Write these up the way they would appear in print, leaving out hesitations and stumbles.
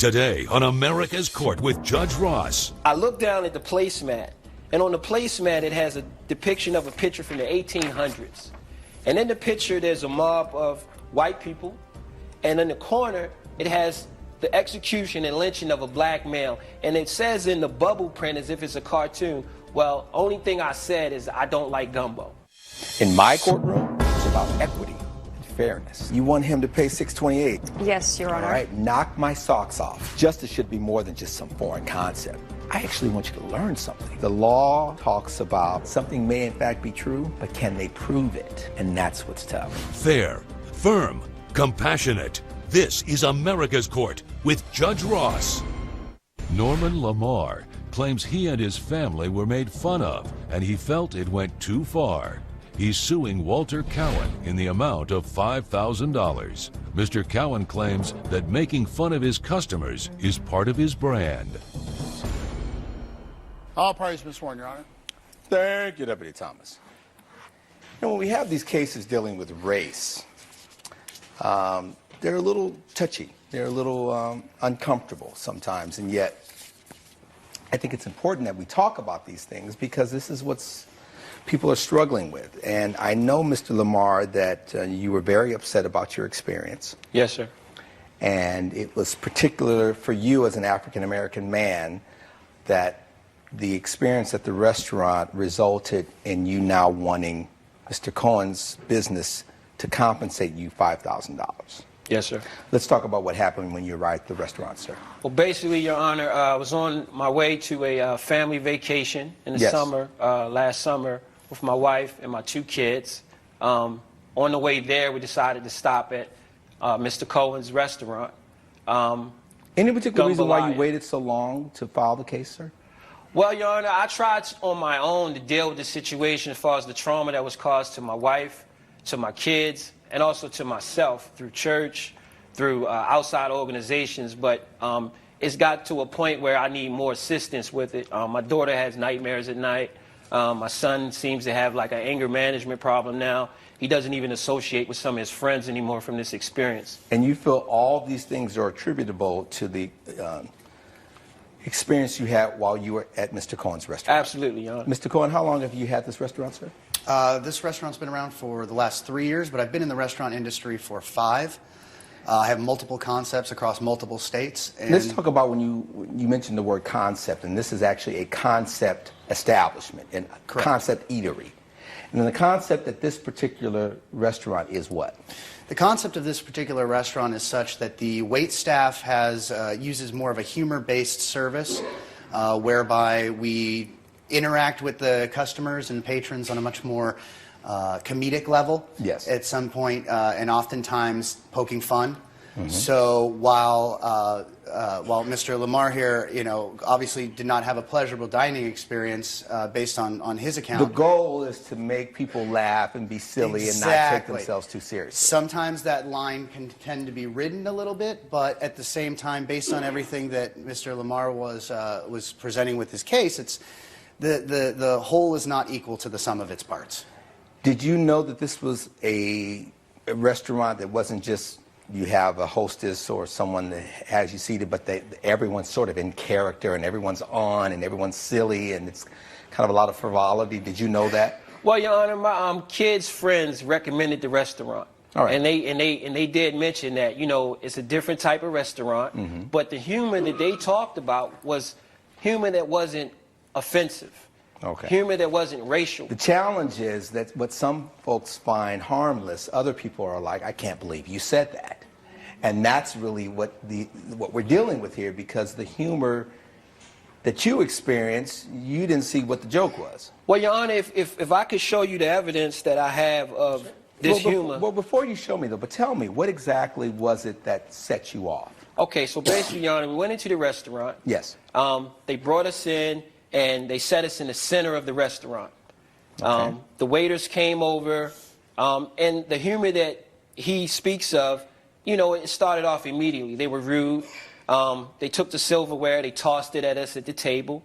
Today on America's Court with Judge Ross. I look down at the placemat, and on the placemat it has a depiction of a picture from the 1800s. And in the picture there's a mob of white people, and in the corner it has the execution and lynching of a black male. And it says in the bubble print, as if it's a cartoon, well, only thing I said is I don't like gumbo. In my courtroom, it's about equity and fairness. You want him to pay $628? Yes, Your Honor. All right, knock my socks off. Justice should be more than just some foreign concept. I actually want you to learn something. The law talks about something may in fact be true, but can they prove it? And that's what's tough. Fair, firm, compassionate. This is America's Court with Judge Ross. Norman Lamar claims he and his family were made fun of, and he felt it went too far. He's suing Walter Cowan in the amount of $5,000. Mr. Cowan claims that making fun of his customers is part of his brand. All parties been sworn, Your Honor. Thank you, Deputy Thomas. And when we have these cases dealing with race, they're a little touchy. They're a little uncomfortable sometimes, and yet I think it's important that we talk about these things because this is what people are struggling with. And I know, Mr. Lamar, that you were very upset about your experience. Yes, sir. And it was particular for you as an African-American man that the experience at the restaurant resulted in you now wanting Mr. Cohen's business to compensate you $5,000. Yes, sir. Let's talk about what happened when you arrived at the restaurant, sir. Well, basically, Your Honor, I was on my way to a family vacation in the summer, last summer, with my wife and my 2 kids. On the way there, we decided to stop at Mr. Cohen's restaurant. Any particular reason why you waited so long to file the case, sir? Well, Your Honor, I tried on my own to deal with the situation as far as the trauma that was caused to my wife, to my kids, and also to myself through church, through outside organizations. But it's got to a point where I need more assistance with it. My daughter has nightmares at night. My son seems to have like an anger management problem now. He doesn't even associate with some of his friends anymore from this experience. And you feel all these things are attributable to the experience you had while you were at Mr. Cohen's restaurant? Absolutely, Your Honor. Mr. Cohen, how long have you had this restaurant, sir? This restaurant's been around for the last 3 years, but I've been in the restaurant industry for 5. I have multiple concepts across multiple states. And let's talk about when you mentioned the word concept, and this is actually a concept establishment, and concept eatery. And then the concept at this particular restaurant is what? The concept of this particular restaurant is such that the wait staff uses more of a humor-based service, whereby we interact with the customers and patrons on a much more comedic level. Yes. At some point, and oftentimes poking fun. Mm-hmm. So while Mr. Lamar here, obviously did not have a pleasurable dining experience based on his account. The goal is to make people laugh and be silly and not take themselves too seriously. Sometimes that line can tend to be ridden a little bit, but at the same time, based on everything that Mr. Lamar was presenting with his case, it's the whole is not equal to the sum of its parts. Did you know that this was a restaurant that wasn't just you have a hostess or someone that has you seated, but everyone's sort of in character and everyone's on and everyone's silly and it's kind of a lot of frivolity? Did you know that? Well, Your Honor, my kids' friends recommended the restaurant. All right. And they did mention that, it's a different type of restaurant, mm-hmm. but the humor that they talked about was humor that wasn't offensive. Okay. Humor that wasn't racial. The challenge is that what some folks find harmless, other people are like, I can't believe you said that. And that's really what we're dealing with here, because the humor that you experienced, you didn't see what the joke was. Well, Your Honor, if I could show you the evidence that I have of this humor. Well, before you show me, though, but tell me, what exactly was it that set you off? Okay, so basically, Your Honor, we went into the restaurant. Yes. They brought us in, and they set us in the center of the restaurant. Okay. The waiters came over, and the humor that he speaks of, it started off immediately. They were rude. They took the silverware, they tossed it at us at the table.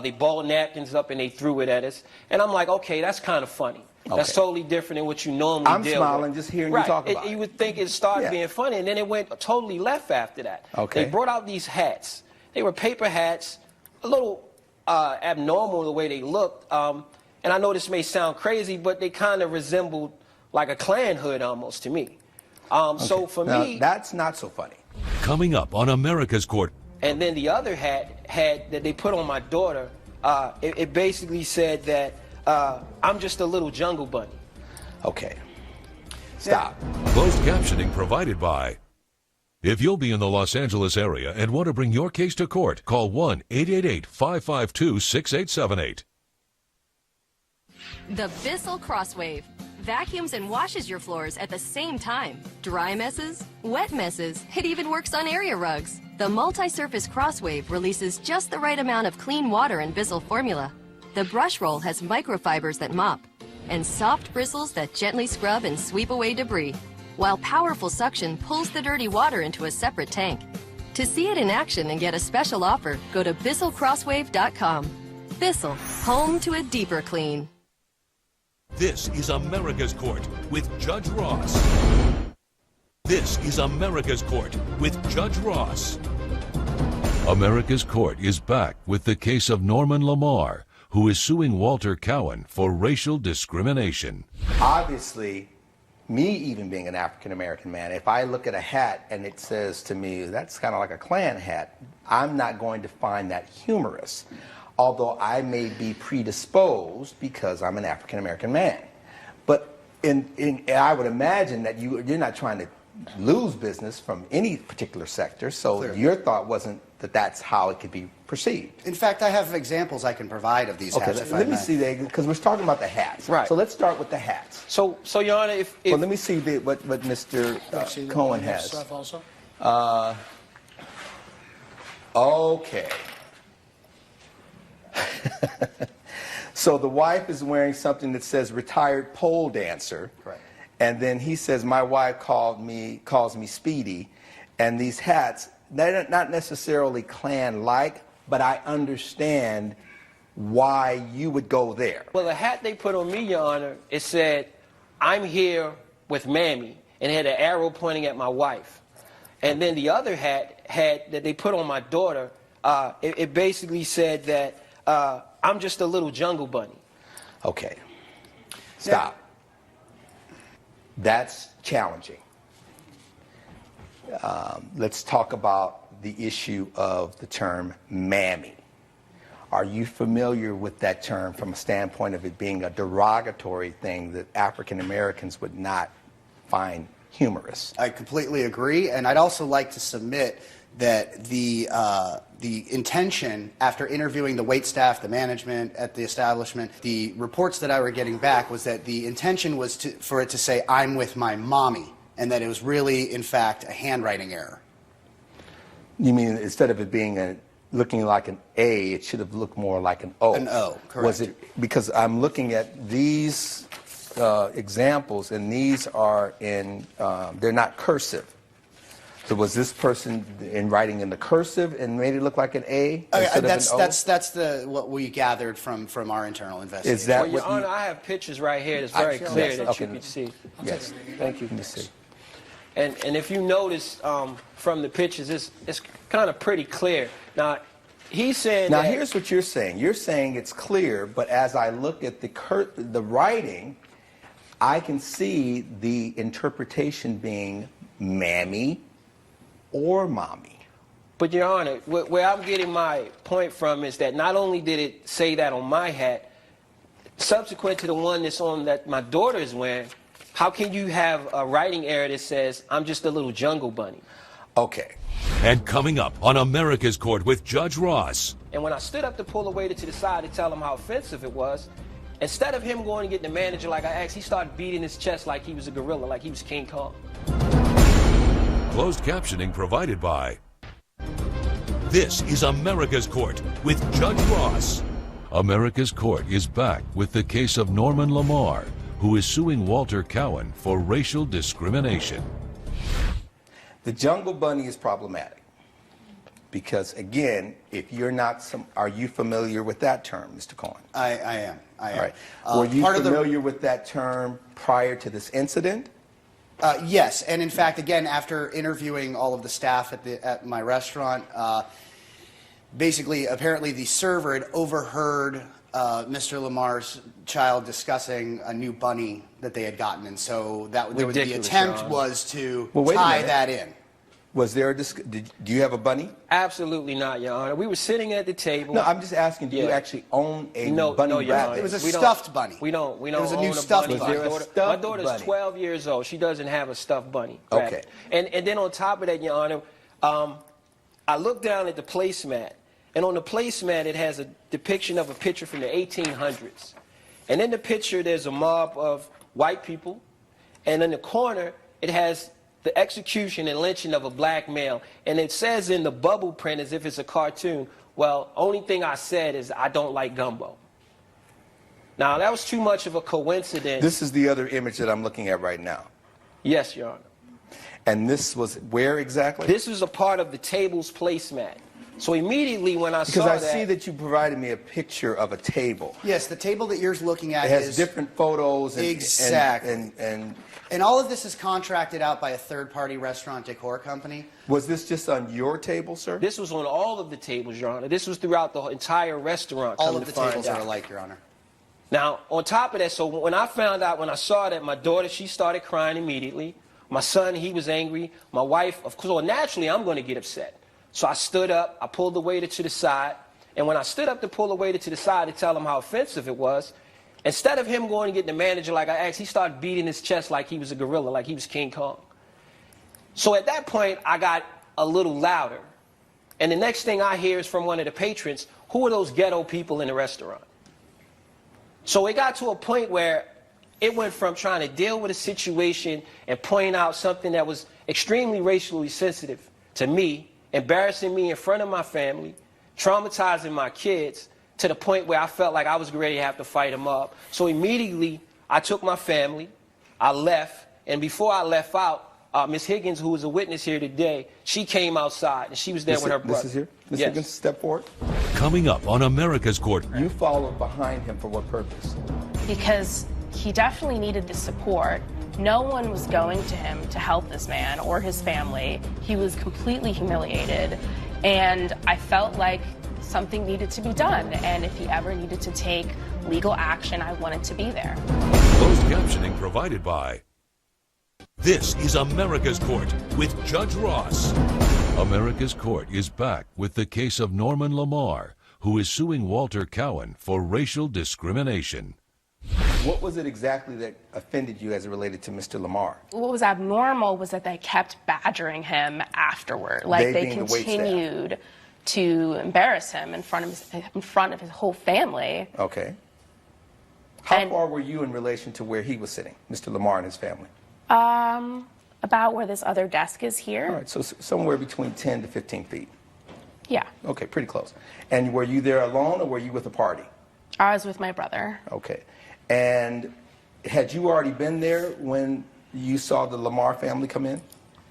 They balled napkins up and they threw it at us. And I'm like, okay, that's kind of funny. That's totally different than what you normally I'm deal smiling with. just hearing you talk about it. You would think it started Yeah. being funny, and then it went totally left after that. Okay. They brought out these hats. They were paper hats, a little abnormal the way they looked. And I know this may sound crazy, but they kind of resembled like a Klan hood almost to me. So for Now, me, that's not so funny. Coming up on America's Court. and then the other hat that they put on my daughter, it basically said that I'm just a little jungle bunny. Okay. Stop. Closed captioning provided by. If you'll be in the Los Angeles area and want to bring your case to court, call 1-888-552-6878. The Bissell Crosswave vacuums and washes your floors at the same time. Dry messes, wet messes, it even works on area rugs. The multi-surface Crosswave releases just the right amount of clean water in Bissell formula. The brush roll has microfibers that mop and soft bristles that gently scrub and sweep away debris, while powerful suction pulls the dirty water into a separate tank. To see it in action and get a special offer, go to BissellCrosswave.com. Bissell, home to a deeper clean. This is America's Court with Judge Ross. This is America's Court with Judge Ross. America's Court is back with the case of Norman Lamar, who is suing Walter Cowan for racial discrimination. Obviously, me even being an African-American man, if I look at a hat and it says to me, that's kind of like a Klan hat, I'm not going to find that humorous, although I may be predisposed because I'm an African-American man. But I would imagine that you're not trying to lose business from any particular sector, so Clearly. Your thought wasn't that that's how it could be perceived. In fact, I have examples I can provide of these hats. Okay, let me see that, because we're talking about the hats. Right. So let's start with the hats. So Your Honor, if Well, let me see what Mr. Cohen has. Stuff also? Okay. So the wife is wearing something that says retired pole dancer. Correct. And then he says, my wife calls me Speedy. And these hats, they're not necessarily Klan-like, but I understand why you would go there. Well, the hat they put on me, Your Honor, it said, I'm here with Mammy, and it had an arrow pointing at my wife. And then the other hat that they put on my daughter, it basically said that I'm just a little jungle bunny. Okay. Stop. That's challenging. Let's talk about the issue of the term mammy. Are you familiar with that term from a standpoint of it being a derogatory thing that African Americans would not find humorous? I completely agree, and I'd also like to submit that the intention, after interviewing the wait staff, the management at the establishment, the reports that I were getting back was that the intention was for it to say, I'm with my mommy, and that it was really, in fact, a handwriting error. You mean instead of it being looking like an A, it should have looked more like an O? An O, correct. Was it, because I'm looking at these examples, and these are in, they're not cursive. So was this person writing in the cursive and made it look like an A instead of an O? That's what we gathered from our internal investigation. Is that Well, Your what you... Honor, I have pictures right here that's very clear that okay. you can see. Yes. Thank you. Let me see. And if you notice from the pictures, it's kind of pretty clear. Now, he's saying Now, that... here's what you're saying. You're saying it's clear, but as I look at the writing, I can see the interpretation being mammy or mommy. But, Your Honor, where I'm getting my point from is that not only did it say that on my hat, subsequent to the one that's on that my daughter is wearing, how can you have a writing error that says, I'm just a little jungle bunny? Okay. And coming up on America's Court with Judge Ross. And when I stood up to pull the waiter to the side to tell him how offensive it was, instead of him going to get the manager like I asked, he started beating his chest like he was a gorilla, like he was King Kong. Closed captioning provided by. This is America's Court with Judge Ross. America's Court is back with the case of Norman Lamar, who is suing Walter Cowan for racial discrimination. The jungle bunny is problematic. Because again, if you're not are you familiar with that term, Mr. Cohen? I am. I am. All right. Were you familiar with that term prior to this incident? Yes, and in fact, again, after interviewing all of the staff at my restaurant, basically, apparently the server had overheard Mr. Lamar's child discussing a new bunny that they had gotten, and so the attempt was to tie that in. Was there do you have a bunny? Absolutely not, Your Honor. We were sitting at the table. No, I'm just asking, do you actually own a bunny rabbit? It was a stuffed bunny. We don't It was a own new stuffed bunny. bunny. My daughter's 12 years old. She doesn't have a stuffed bunny rabbit. Okay. And then on top of that, Your Honor, I looked down at the placemat, and on the placemat it has a depiction of a picture from the 1800s. And in the picture there's a mob of white people, and in the corner it has the execution and lynching of a black male. And it says in the bubble print as if it's a cartoon, well, only thing I said is I don't like gumbo. Now, that was too much of a coincidence. This is the other image that I'm looking at right now. Yes, Your Honor. And this was where exactly? This was a part of the table's placemat. So immediately when I saw that... Because I see that you provided me a picture of a table. Yes, the table that you're looking at it has different photos. And, exactly. And all of this is contracted out by a third-party restaurant decor company. Was this just on your table, sir? This was on all of the tables, Your Honor. This was throughout the entire restaurant. All of the tables are alike, Your Honor. Now, on top of that, so when I saw that, my daughter, she started crying immediately. My son, he was angry. My wife, of course, well, naturally, I'm going to get upset. So I stood up, I pulled the waiter to the side, and when I stood up to pull the waiter to the side to tell him how offensive it was, instead of him going to get the manager like I asked, he started beating his chest like he was a gorilla, like he was King Kong. So at that point, I got a little louder. And the next thing I hear is from one of the patrons, who are those ghetto people in the restaurant? So it got to a point where it went from trying to deal with a situation and point out something that was extremely racially sensitive to me, embarrassing me in front of my family, traumatizing my kids, to the point where I felt like I was ready to have to fight him up. So immediately, I took my family, I left, and before I left out, Ms. Higgins, who was a witness here today, she came outside, and she was there with her brother. This is here? Ms. Higgins, step forward. Coming up on America's Court. You followed behind him for what purpose? Because he definitely needed the support. No one was going to him to help this man or his family. He was completely humiliated, and I felt like something needed to be done, and if he ever needed to take legal action, I wanted to be there. Closed captioning provided by... This is America's Court with Judge Ross. America's Court is back with the case of Norman Lamar, who is suing Walter Cowan for racial discrimination. What was it exactly that offended you as it related to Mr. Lamar? What was abnormal was that they kept badgering him afterward. Like they continued to embarrass him in front of his whole family. Okay. How far were you in relation to where he was sitting, Mr. Lamar and his family? About where this other desk is here. All right, so somewhere between 10 to 15 feet. Yeah. Okay, pretty close. And were you there alone or were you with a party? I was with my brother. Okay. And had you already been there when you saw the Lamar family come in?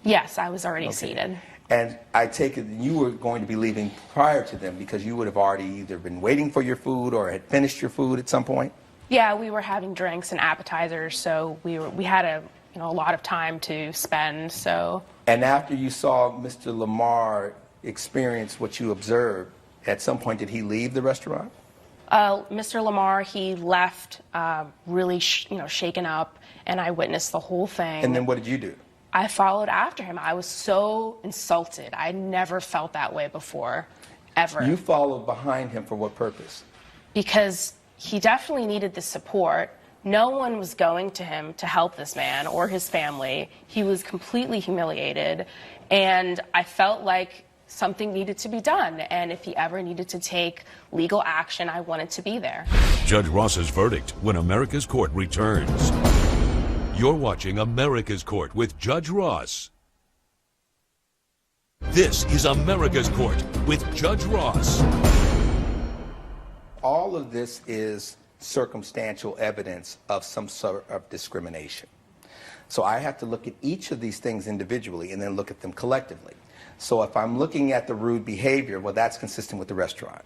Yes, I was already seated. And I take it you were going to be leaving prior to them because you would have already either been waiting for your food or had finished your food at some point? Yeah, we were having drinks and appetizers, so we had a lot of time to spend. So. And after you saw Mr. Lamar experience what you observed, at some point did he leave the restaurant? Mr. Lamar, he left really shaken up, and I witnessed the whole thing. And then what did you do? I followed after him. I was so insulted. I never felt that way before, ever. You followed behind him for what purpose? Because he definitely needed the support. No one was going to him to help this man or his family. He was completely humiliated, and I felt like something needed to be done, and if he ever needed to take legal action, I wanted to be there. Judge Ross's verdict when America's Court returns. You're watching America's Court with Judge Ross. This is America's Court with Judge Ross. All of this is circumstantial evidence of some sort of discrimination. So I have to look at each of these things individually and then look at them collectively. So if I'm looking at the rude behavior, well, that's consistent with the restaurant.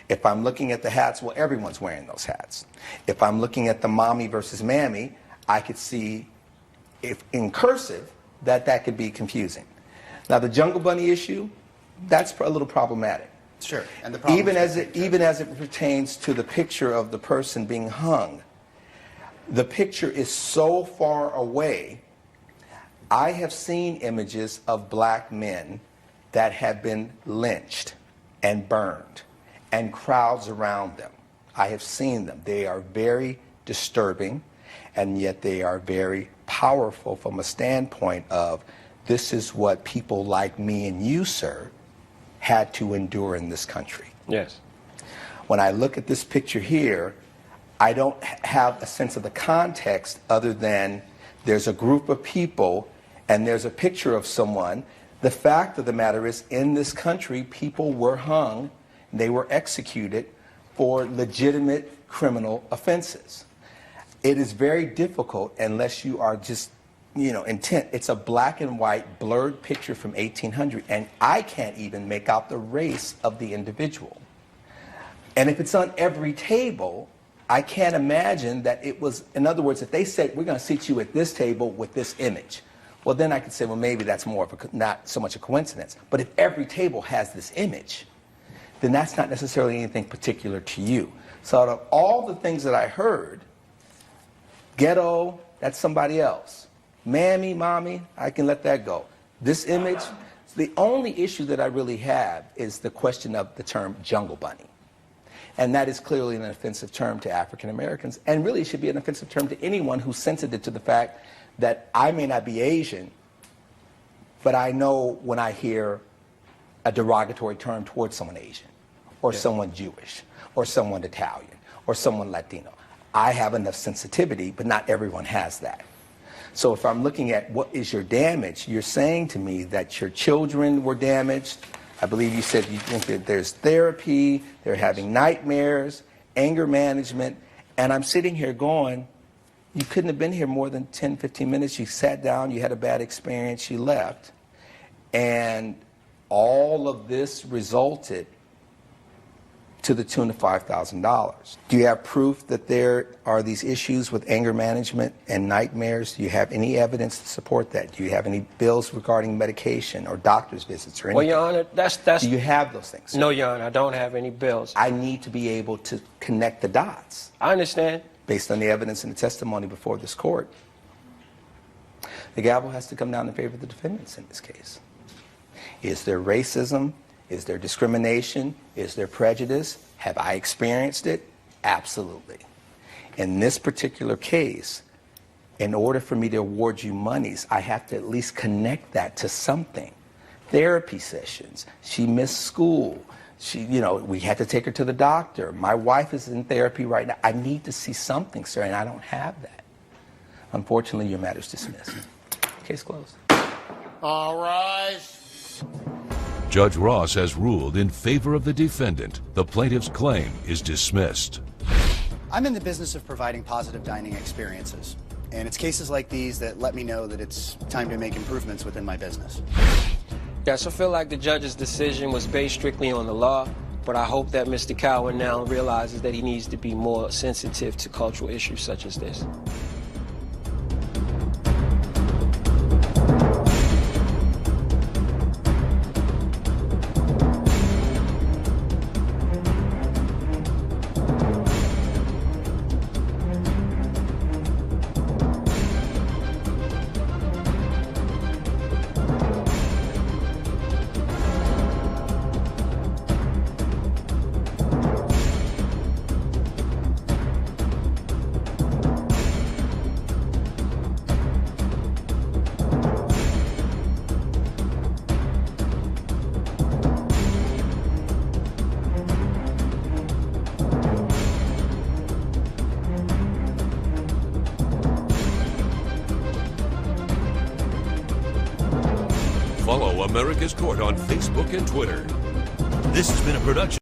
If I'm looking at the hats, well, everyone's wearing those hats. If I'm looking at the mommy versus mammy, I could see, if in cursive, that could be confusing. Now, the Jungle Bunny issue, that's a little problematic. Sure. And the problem even as it pertains to the picture of the person being hung, the picture is so far away. I have seen images of black men that have been lynched and burned, and crowds around them. I have seen them. They are very disturbing, and yet they are very powerful from a standpoint of, this is what people like me and you, sir, had to endure in this country. Yes. When I look at this picture here, I don't have a sense of the context other than there's a group of people and there's a picture of someone. The fact of the matter is, in this country, people were hung, they were executed for legitimate criminal offenses. It is very difficult unless you are just, intent. It's a black and white blurred picture from 1800, and I can't even make out the race of the individual. And if it's on every table, I can't imagine that it was, in other words, if they said, we're going to seat you at this table with this image, well, then I could say, well, maybe that's more of a, not so much a coincidence. But if every table has this image, then that's not necessarily anything particular to you. So out of all the things that I heard, ghetto, that's somebody else. Mammy, mommy, I can let that go. This image, the only issue that I really have is the question of the term Jungle Bunny. And that is clearly an offensive term to African Americans, and really should be an offensive term to anyone who's sensitive to the fact that I may not be Asian, but I know when I hear a derogatory term towards someone Asian, or someone Jewish, or someone Italian, or someone Latino. I have enough sensitivity, but not everyone has that. So if I'm looking at what is your damage, you're saying to me that your children were damaged. I believe you said you think that there's therapy, they're having nightmares, anger management, and I'm sitting here going, you couldn't have been here more than 10, 15 minutes. You sat down, you had a bad experience, you left, and all of this resulted to the tune of $5,000. Do you have proof that there are these issues with anger management and nightmares? Do you have any evidence to support that? Do you have any bills regarding medication or doctor's visits or anything? Well, Your Honor, that's... Do you have those things? No, Your Honor, I don't have any bills. I need to be able to connect the dots. I understand. Based on the evidence and the testimony before this court. The gavel has to come down in favor of the defendants in this case. Is there racism? Is there discrimination? Is there prejudice? Have I experienced it? Absolutely. In this particular case, in order for me to award you monies, I have to at least connect that to something. Therapy sessions. She missed school. We had to take her to the doctor. My wife is in therapy right now. I need to see something, sir, and I don't have that. Unfortunately, your matter is dismissed. Case closed. All rise. Judge Ross has ruled in favor of the defendant. The plaintiff's claim is dismissed. I'm in the business of providing positive dining experiences, and it's cases like these that let me know that it's time to make improvements within my business. Yes, I feel like the judge's decision was based strictly on the law, but I hope that Mr. Cowan now realizes that he needs to be more sensitive to cultural issues such as this. Follow America's Court on Facebook and Twitter. This has been a production